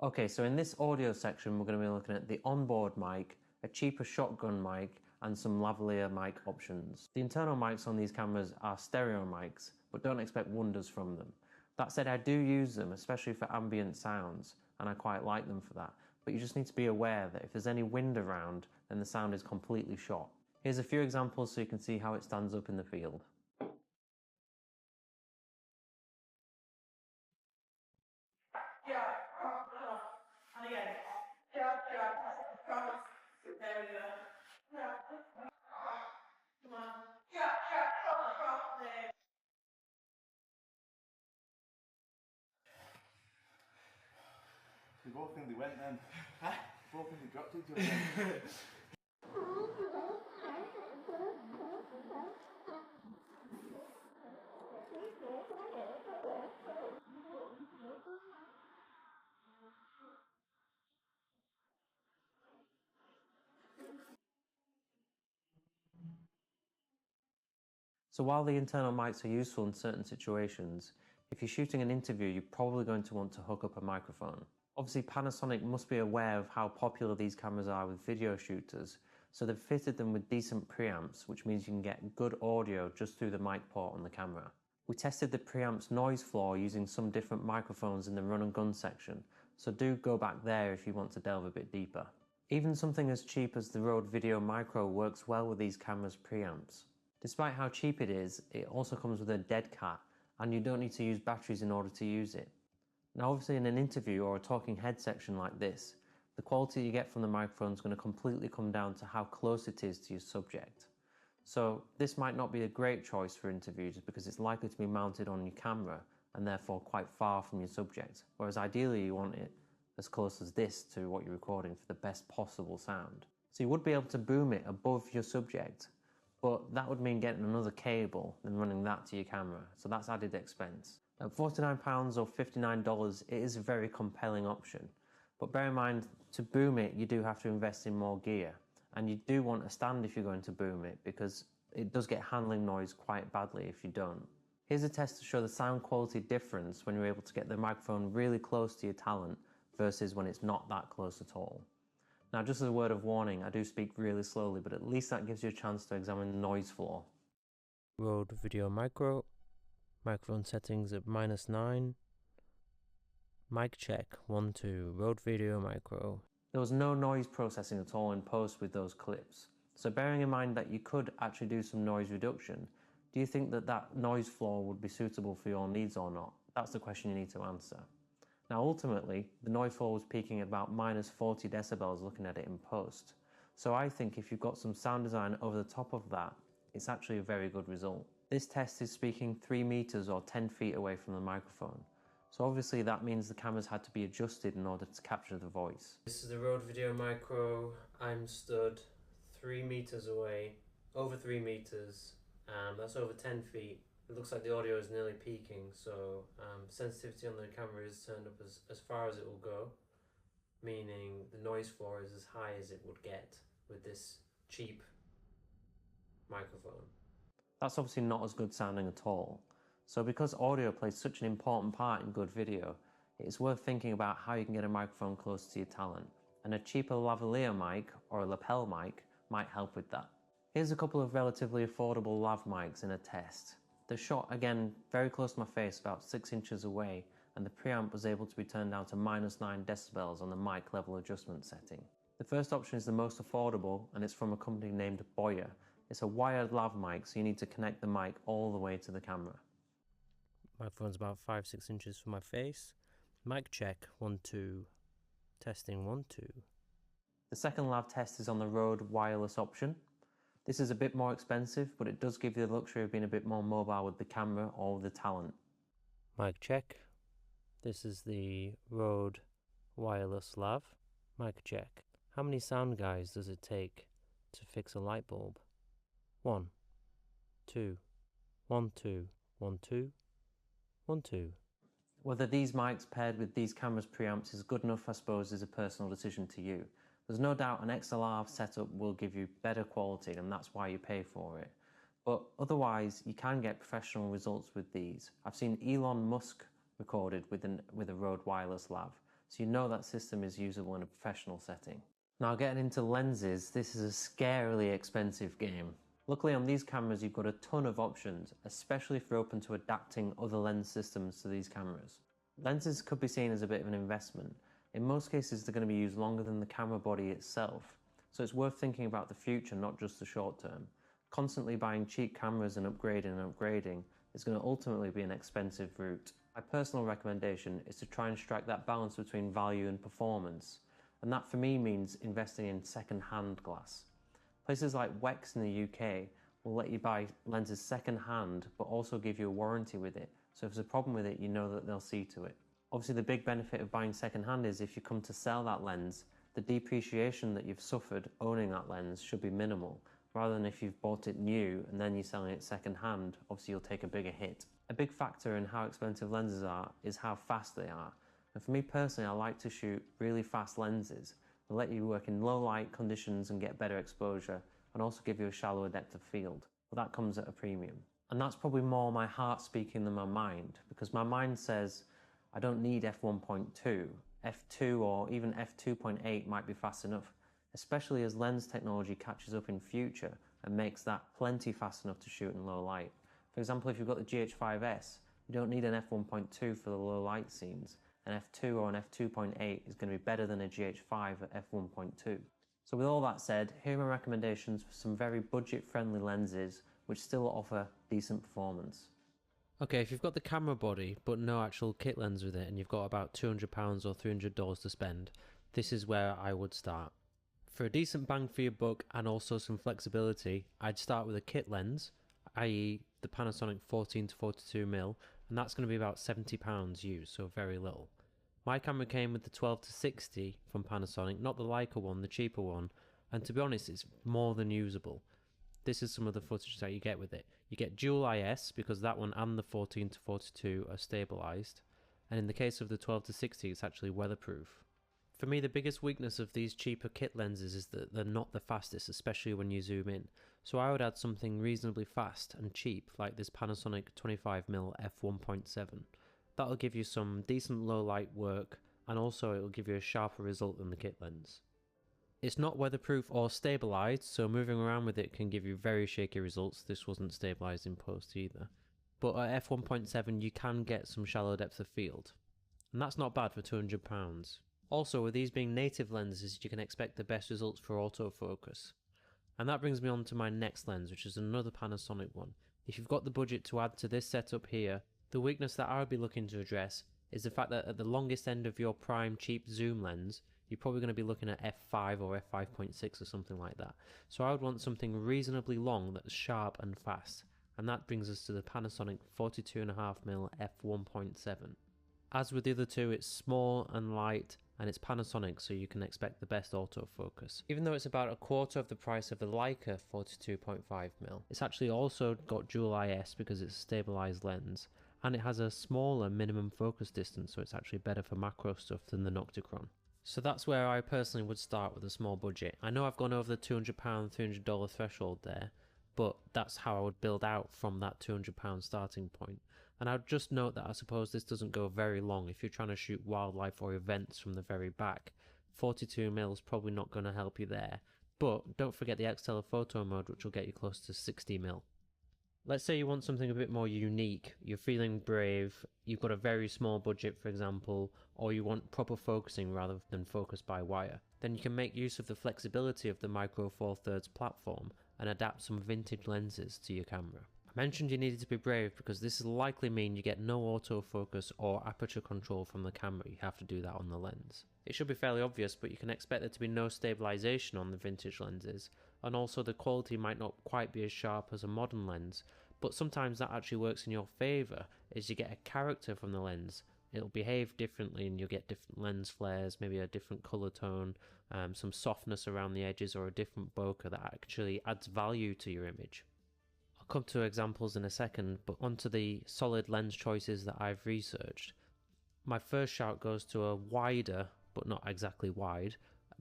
Okay, so in this audio section, we're going to be looking at the onboard mic, a cheaper shotgun mic, and some lavalier mic options. The internal mics on these cameras are stereo mics, but don't expect wonders from them. That said, I do use them, especially for ambient sounds, and I quite like them for that. But you just need to be aware that if there's any wind around, then the sound is completely shot. Here's a few examples so you can see how it stands up in the field. And again, there we go. Come on. There. We both think they went then. Huh? We both think they dropped each other then. So while the internal mics are useful in certain situations, if you're shooting an interview, you're probably going to want to hook up a microphone. Obviously, Panasonic must be aware of how popular these cameras are with video shooters, so they've fitted them with decent preamps, which means you can get good audio just through the mic port on the camera. We tested the preamp's noise floor using some different microphones in the run and gun section, so do go back there if you want to delve a bit deeper. Even something as cheap as the Rode Video Micro works well with these cameras' preamps. Despite how cheap it is, it also comes with a dead cat, and you don't need to use batteries in order to use it. Now obviously in an interview or a talking head section like this, the quality you get from the microphone is going to completely come down to how close it is to your subject. So this might not be a great choice for interviews because it's likely to be mounted on your camera and therefore quite far from your subject, whereas ideally you want it as close as this to what you're recording for the best possible sound. So you would be able to boom it above your subject, but that would mean getting another cable and running that to your camera, so that's added expense. At £49 or $59, it is a very compelling option, but bear in mind, to boom it you do have to invest in more gear, and you do want a stand if you're going to boom it, because it does get handling noise quite badly if you don't. Here's a test to show the sound quality difference when you're able to get the microphone really close to your talent versus when it's not that close at all. Now, just as a word of warning, I do speak really slowly, but at least that gives you a chance to examine the noise floor. Rode Video Micro, microphone settings at -9, mic check 1 2, Rode Video Micro. There was no noise processing at all in post with those clips, so bearing in mind that you could actually do some noise reduction, do you think that that noise floor would be suitable for your needs or not? That's the question you need to answer. Now ultimately, the noise floor was peaking at about -40 decibels looking at it in post. So I think if you've got some sound design over the top of that, it's actually a very good result. This test is speaking 3 meters or 10 feet away from the microphone. So obviously that means the cameras had to be adjusted in order to capture the voice. This is the Rode Video Micro. I'm stood 3 meters away, over 3 meters, that's over 10 feet. It looks like the audio is nearly peaking, so sensitivity on the camera is turned up as far as it will go, meaning the noise floor is as high as it would get with this cheap microphone. That's obviously not as good sounding at all. So because audio plays such an important part in good video, it's worth thinking about how you can get a microphone close to your talent, and a cheaper lavalier mic or a lapel mic might help with that. Here's a couple of relatively affordable lav mics in a test. They're shot again very close to my face, about 6 inches away, and the preamp was able to be turned down to -9 decibels on the mic level adjustment setting. The first option is the most affordable, and it's from a company named Boyer. It's a wired lav mic, so you need to connect the mic all the way to the camera. Microphone's about 5-6 inches from my face. Mic check 1 2. Testing 1 2. The second lav test is on the Rode wireless option. This is a bit more expensive, but it does give you the luxury of being a bit more mobile with the camera or with the talent. Mic check. This is the Rode wireless lav. Mic check. How many sound guys does it take to fix a light bulb? 1 2 1 2 1 2 1 2. Whether these mics paired with these cameras preamps is good enough, I suppose, is a personal decision to you. There's no doubt an XLR setup will give you better quality, and that's why you pay for it. But otherwise, you can get professional results with these. I've seen Elon Musk recorded with a Rode wireless lav, so you know that system is usable in a professional setting. Now, getting into lenses, this is a scarily expensive game. Luckily on these cameras you've got a ton of options, especially if you're open to adapting other lens systems to these cameras. Lenses could be seen as a bit of an investment. In most cases they're going to be used longer than the camera body itself, so it's worth thinking about the future, not just the short term. Constantly buying cheap cameras and upgrading is going to ultimately be an expensive route. My personal recommendation is to try and strike that balance between value and performance, and that for me means investing in second-hand glass. Places like Wex in the UK will let you buy lenses second-hand but also give you a warranty with it, so if there's a problem with it you know that they'll see to it. Obviously the big benefit of buying second-hand is if you come to sell that lens, the depreciation that you've suffered owning that lens should be minimal, rather than if you've bought it new and then you're selling it second-hand, obviously you'll take a bigger hit. A big factor in how expensive lenses are is how fast they are. And for me personally, I like to shoot really fast lenses that let you work in low light conditions and get better exposure, and also give you a shallower depth of field. But that comes at a premium. And that's probably more my heart speaking than my mind, because my mind says I don't need f1.2. f2 or even f2.8 might be fast enough, especially as lens technology catches up in future and makes that plenty fast enough to shoot in low light. For example, if you've got the GH5S, you don't need an f1.2 for the low light scenes. An f2 or an f2.8 is going to be better than a GH5 at f1.2. So with all that said, here are my recommendations for some very budget-friendly lenses which still offer decent performance. Okay, if you've got the camera body but no actual kit lens with it and you've got about £200 or $300 to spend, this is where I would start. For a decent bang for your buck and also some flexibility, I'd start with a kit lens, i.e. the Panasonic 14-42mm, and that's going to be about £70 used, so very little. My camera came with the 12-60 from Panasonic, not the Leica one, the cheaper one, and to be honest it's more than usable. This is some of the footage that you get with it. You get dual IS because that one and the 14-42 are stabilised, and in the case of the 12-60 it's actually weatherproof. For me the biggest weakness of these cheaper kit lenses is that they're not the fastest, especially when you zoom in. So I would add something reasonably fast and cheap like this Panasonic 25mm f1.7. That'll give you some decent low light work, and also it'll give you a sharper result than the kit lens. It's not weatherproof or stabilised, so moving around with it can give you very shaky results. This wasn't stabilised in post either. But at f1.7 you can get some shallow depth of field, and that's not bad for £200. Also, with these being native lenses, you can expect the best results for autofocus. And that brings me on to my next lens, which is another Panasonic one. If you've got the budget to add to this setup here, the weakness that I would be looking to address is the fact that at the longest end of your prime cheap zoom lens, you're probably going to be looking at f5 or f5.6 or something like that. So I would want something reasonably long that's sharp and fast. And that brings us to the Panasonic 42.5mm f1.7. As with the other two, it's small and light, and it's Panasonic, so you can expect the best autofocus. Even though it's about a quarter of the price of the Leica 42.5mm, it's actually also got dual IS because it's a stabilised lens, and it has a smaller minimum focus distance, so it's actually better for macro stuff than the Nocticron. So that's where I personally would start with a small budget. I know I've gone over the £200, $300 threshold there, but that's how I would build out from that £200 starting point. And I'd just note that I suppose this doesn't go very long. If you're trying to shoot wildlife or events from the very back, 42mm is probably not going to help you there. But don't forget the X-Telephoto mode, which will get you close to 60mm. Let's say you want something a bit more unique, you're feeling brave, you've got a very small budget for example, or you want proper focusing rather than focus by wire. Then you can make use of the flexibility of the Micro Four Thirds platform and adapt some vintage lenses to your camera. I mentioned you needed to be brave because this will likely mean you get no autofocus or aperture control from the camera. You have to do that on the lens. It should be fairly obvious, but you can expect there to be no stabilisation on the vintage lenses, and also the quality might not quite be as sharp as a modern lens, but sometimes that actually works in your favour as you get a character from the lens. It'll behave differently and you'll get different lens flares, maybe a different colour tone, some softness around the edges, or a different bokeh that actually adds value to your image. I'll come to examples in a second, but onto the solid lens choices that I've researched. My first shout goes to a wider, but not exactly wide,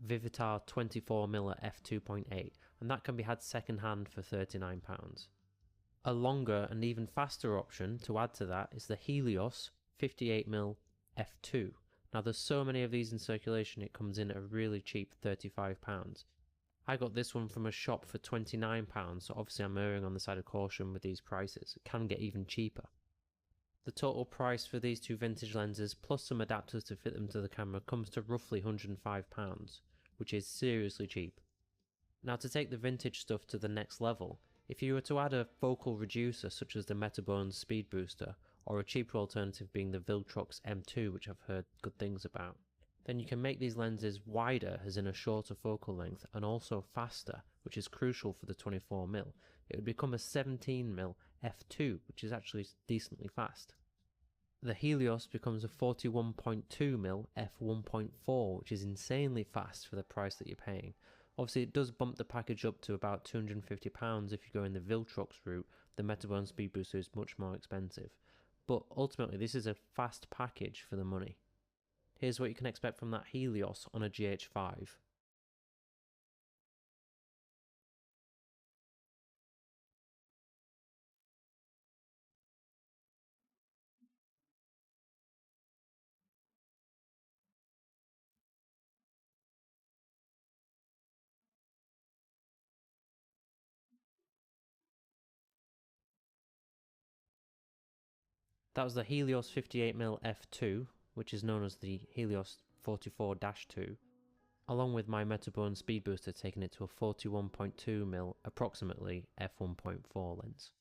Vivitar 24mm f2.8, and that can be had second hand for £39. A longer and even faster option to add to that is the Helios 58mm f2. Now there's so many of these in circulation it comes in at a really cheap £35. I got this one from a shop for £29, so obviously I'm erring on the side of caution with these prices. It can get even cheaper. The total price for these two vintage lenses plus some adapters to fit them to the camera comes to roughly £105, which is seriously cheap. Now to take the vintage stuff to the next level, if you were to add a focal reducer such as the Metabone Speed Booster, or a cheaper alternative being the Viltrox M2 which I've heard good things about, then you can make these lenses wider as in a shorter focal length and also faster, which is crucial for the 24mm. It would become a 17mm f2, which is actually decently fast. The Helios becomes a 41.2mm f1.4, which is insanely fast for the price that you're paying. Obviously it does bump the package up to about £250 if you go in the Viltrox route. The Metabone Speed Booster is much more expensive. But ultimately this is a fast package for the money. Here's what you can expect from that Helios on a GH5. That was the Helios 58mm f2, which is known as the Helios 44-2, along with my Metabone Speed Booster taking it to a 41.2mm approximately f1.4 lens.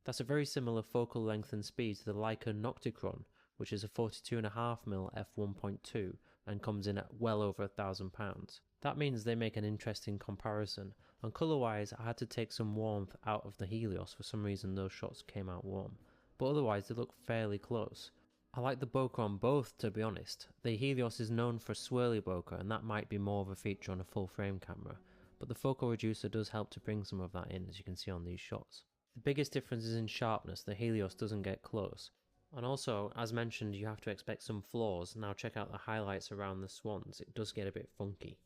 That's a very similar focal length and speed to the Leica Nocticron, which is a 42.5mm f1.2 and comes in at well over £1,000. That means they make an interesting comparison, and colour-wise I had to take some warmth out of the Helios. For some reason those shots came out warm, but otherwise they look fairly close. I like the bokeh on both, to be honest. The Helios is known for swirly bokeh, and that might be more of a feature on a full frame camera, but the focal reducer does help to bring some of that in, as you can see on these shots. The biggest difference is in sharpness. The Helios doesn't get close. And also, as mentioned, you have to expect some flaws. Now check out the highlights around the swans, it does get a bit funky.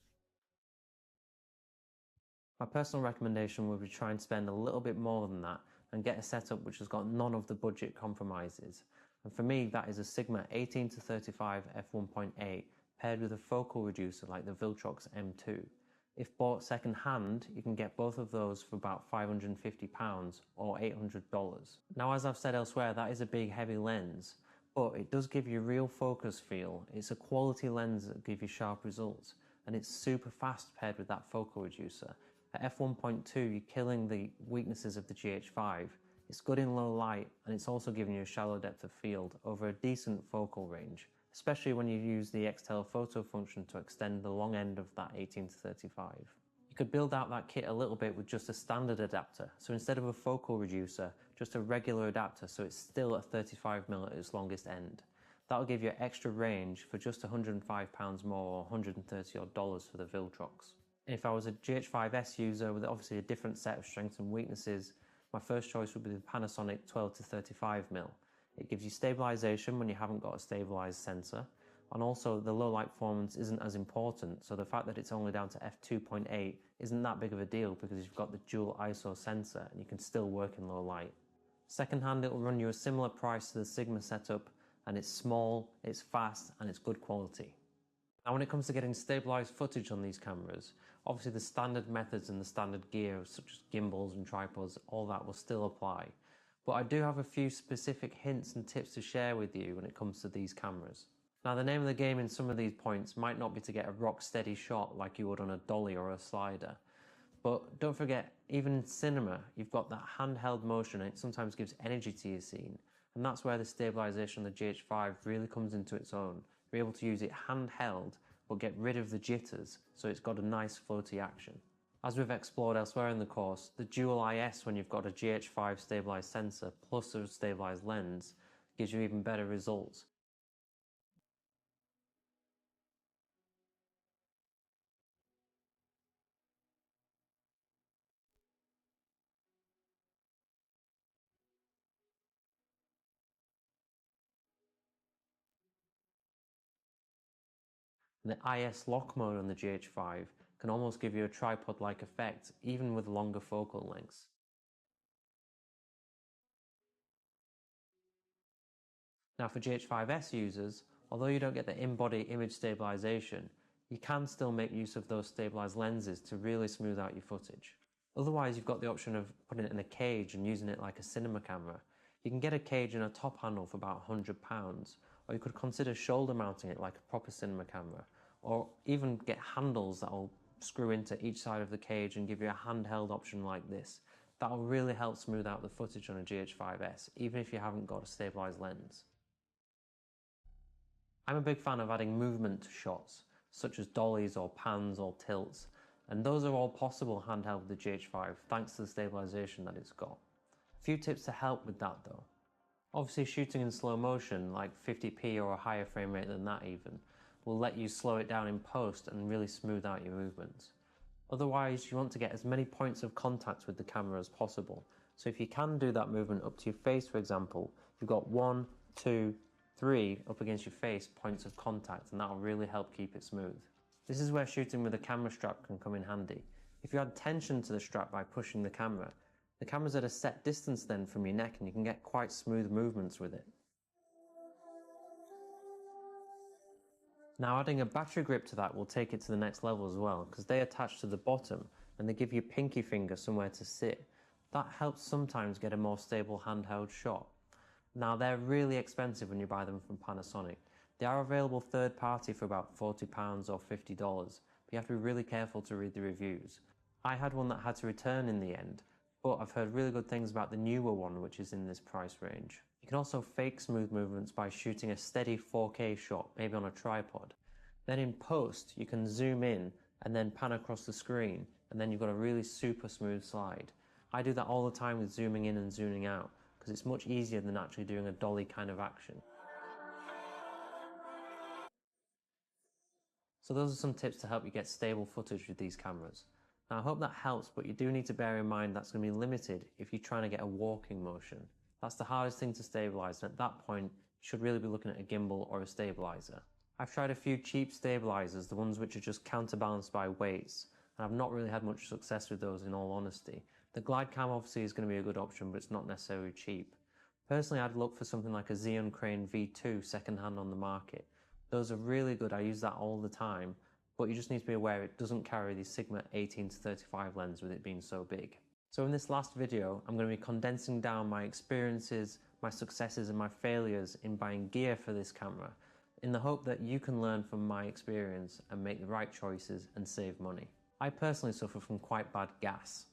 My personal recommendation would be try and spend a little bit more than that and get a setup which has got none of the budget compromises. And for me, that is a Sigma 18-35 f1.8 paired with a focal reducer like the Viltrox M2. If bought second hand, you can get both of those for about £550 or $800. Now, as I've said elsewhere, that is a big heavy lens, but it does give you real focus feel. It's a quality lens that gives you sharp results, and it's super fast paired with that focal reducer. At f1.2, you're killing the weaknesses of the GH5. It's good in low light, and it's also giving you a shallow depth of field over a decent focal range, especially when you use the X-telephoto function to extend the long end of that 18-35. You could build out that kit a little bit with just a standard adapter, so instead of a focal reducer, just a regular adapter, so it's still at 35mm at its longest end. That'll give you extra range for just £105 more or $130 odd for the Viltrox. If I was a GH5S user with obviously a different set of strengths and weaknesses, my first choice would be the Panasonic 12-35mm. It gives you stabilization when you haven't got a stabilized sensor, and also the low light performance isn't as important, so the fact that it's only down to f2.8 isn't that big of a deal because you've got the dual ISO sensor and you can still work in low light. Second hand, it will run you a similar price to the Sigma setup, and it's small, it's fast, and it's good quality. Now when it comes to getting stabilized footage on these cameras, obviously the standard methods and the standard gear such as gimbals and tripods, all that will still apply. But I do have a few specific hints and tips to share with you when it comes to these cameras. Now the name of the game in some of these points might not be to get a rock steady shot like you would on a dolly or a slider. But don't forget, even in cinema, you've got that handheld motion and it sometimes gives energy to your scene. And that's where the stabilization of the GH5 really comes into its own. You're able to use it handheld, but get rid of the jitters, so it's got a nice floaty action. As we've explored elsewhere in the course, the dual IS when you've got a GH5 stabilized sensor plus a stabilized lens gives you even better results. And the IS lock mode on the GH5 can almost give you a tripod-like effect, even with longer focal lengths. Now for GH5S users, although you don't get the in-body image stabilization, you can still make use of those stabilized lenses to really smooth out your footage. Otherwise, you've got the option of putting it in a cage and using it like a cinema camera. You can get a cage and a top handle for about £100, or you could consider shoulder mounting it like a proper cinema camera, or even get handles that will screw into each side of the cage and give you a handheld option like this. That'll really help smooth out the footage on a GH5S, even if you haven't got a stabilized lens. I'm a big fan of adding movement to shots, such as dollies or pans or tilts, and those are all possible handheld with the GH5 thanks to the stabilization that it's got. A few tips to help with that though. Obviously shooting in slow motion, like 50p or a higher frame rate than that even, will let you slow it down in post and really smooth out your movements. Otherwise, you want to get as many points of contact with the camera as possible. So if you can do that movement up to your face, for example, you've got 1, 2, 3 up against your face points of contact, and that'll really help keep it smooth. This is where shooting with a camera strap can come in handy. If you add tension to the strap by pushing the camera's at a set distance then from your neck, and you can get quite smooth movements with it. Now adding a battery grip to that will take it to the next level as well, because they attach to the bottom and they give you pinky finger somewhere to sit. That helps sometimes get a more stable handheld shot. Now they're really expensive when you buy them from Panasonic. They are available third party for about £40 or $50, but you have to be really careful to read the reviews. I had one that had to return in the end, but I've heard really good things about the newer one, which is in this price range. You can also fake smooth movements by shooting a steady 4K shot, maybe on a tripod. Then in post, you can zoom in and then pan across the screen, and then you've got a really super smooth slide. I do that all the time with zooming in and zooming out, because it's much easier than actually doing a dolly kind of action. So those are some tips to help you get stable footage with these cameras. Now I hope that helps, but you do need to bear in mind that's going to be limited if you're trying to get a walking motion. That's the hardest thing to stabilize, and at that point, you should really be looking at a gimbal or a stabilizer. I've tried a few cheap stabilizers, the ones which are just counterbalanced by weights, and I've not really had much success with those in all honesty. The glide cam obviously is going to be a good option, but it's not necessarily cheap. Personally, I'd look for something like a Xeon Crane V2 second-hand on the market. Those are really good, I use that all the time, but you just need to be aware it doesn't carry the Sigma 18-35 lens with it being so big. So in this last video, I'm going to be condensing down my experiences, my successes and my failures in buying gear for this camera, in the hope that you can learn from my experience and make the right choices and save money. I personally suffer from quite bad gas.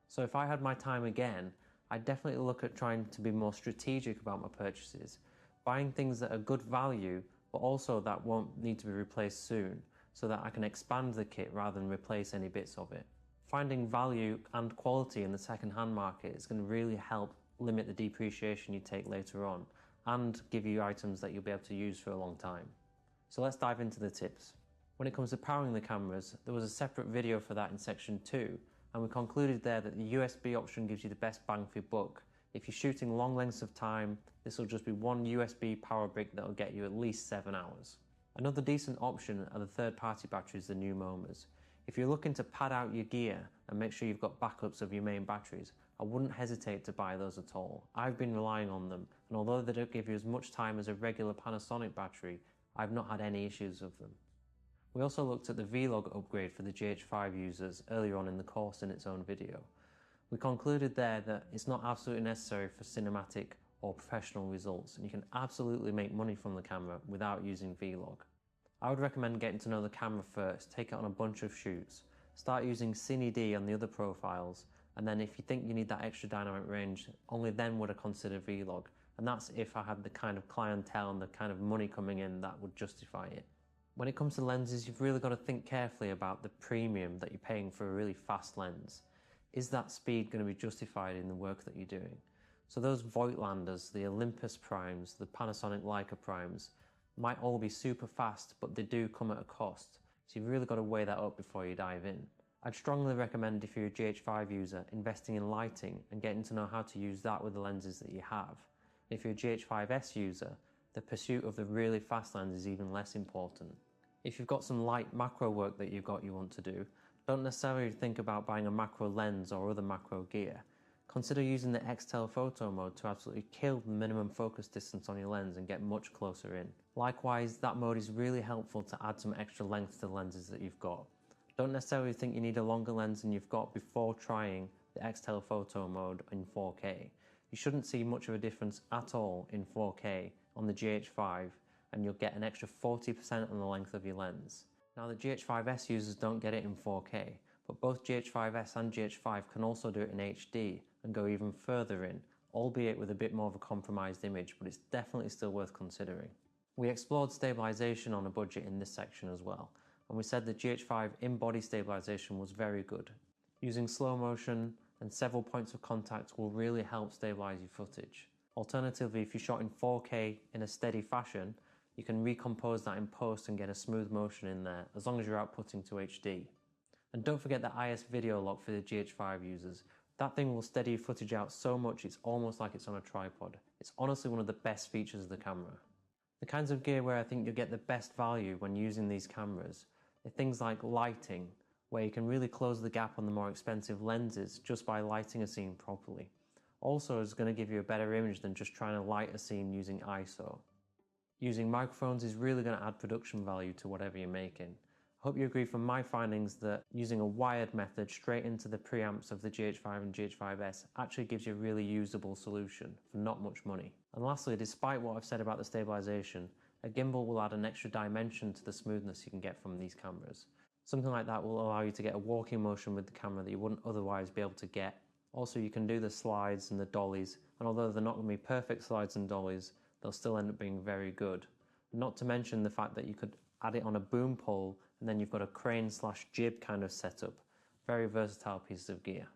So if I had my time again, I'd definitely look at trying to be more strategic about my purchases, buying things that are good value, but also that won't need to be replaced soon, so that I can expand the kit rather than replace any bits of it. Finding value and quality in the second-hand market is going to really help limit the depreciation you take later on, and give you items that you'll be able to use for a long time. So let's dive into the tips. When it comes to powering the cameras, there was a separate video for that in section 2, and we concluded there that the USB option gives you the best bang for your buck. If you're shooting long lengths of time, this will just be one USB power brick that will get you at least 7 hours. Another decent option are the third-party batteries, the new MoMAs. If you're looking to pad out your gear and make sure you've got backups of your main batteries, I wouldn't hesitate to buy those at all. I've been relying on them, and although they don't give you as much time as a regular Panasonic battery, I've not had any issues with them. We also looked at the Vlog upgrade for the GH5 users earlier on in the course in its own video. We concluded there that it's not absolutely necessary for cinematic or professional results, and you can absolutely make money from the camera without using Vlog. I would recommend getting to know the camera first, take it on a bunch of shoots, start using Cine-D on the other profiles, and then if you think you need that extra dynamic range, only then would I consider Vlog, and that's if I had the kind of clientele and the kind of money coming in that would justify it. When it comes to lenses, you've really got to think carefully about the premium that you're paying for a really fast lens. Is that speed going to be justified in the work that you're doing? So those Voigtlanders, the Olympus primes, the Panasonic Leica primes, might all be super fast, but they do come at a cost. So you've really got to weigh that up before you dive in. I'd strongly recommend, if you're a GH5 user, investing in lighting and getting to know how to use that with the lenses that you have. If you're a GH5S user, the pursuit of the really fast lens is even less important. If you've got some light macro work that you want to do, don't necessarily think about buying a macro lens or other macro gear. Consider using the X telephoto mode to absolutely kill the minimum focus distance on your lens and get much closer in. Likewise, that mode is really helpful to add some extra length to the lenses that you've got. Don't necessarily think you need a longer lens than you've got before trying the X telephoto mode in 4K. You shouldn't see much of a difference at all in 4K on the GH5, and you'll get an extra 40% on the length of your lens. Now the GH5S users don't get it in 4K, but both GH5S and GH5 can also do it in HD and go even further in, albeit with a bit more of a compromised image, but it's definitely still worth considering. We explored stabilization on a budget in this section as well, and we said the GH5 in-body stabilization was very good. Using slow motion and several points of contact will really help stabilize your footage. Alternatively, if you shot in 4K in a steady fashion, you can recompose that in post and get a smooth motion in there, as long as you're outputting to HD. And don't forget the IS video lock for the GH5 users. That thing will steady your footage out so much it's almost like it's on a tripod. It's honestly one of the best features of the camera. The kinds of gear where I think you'll get the best value when using these cameras are things like lighting, where you can really close the gap on the more expensive lenses just by lighting a scene properly. Also, it's going to give you a better image than just trying to light a scene using ISO. Using microphones is really going to add production value to whatever you're making. I hope you agree from my findings that using a wired method straight into the preamps of the GH5 and GH5S actually gives you a really usable solution for not much money. And lastly, despite what I've said about the stabilization, a gimbal will add an extra dimension to the smoothness you can get from these cameras. Something like that will allow you to get a walking motion with the camera that you wouldn't otherwise be able to get. Also, you can do the slides and the dollies, and although they're not going to be perfect slides and dollies, they'll still end up being very good. Not to mention the fact that you could add it on a boom pole and then you've got a crane/jib kind of setup. Very versatile piece of gear.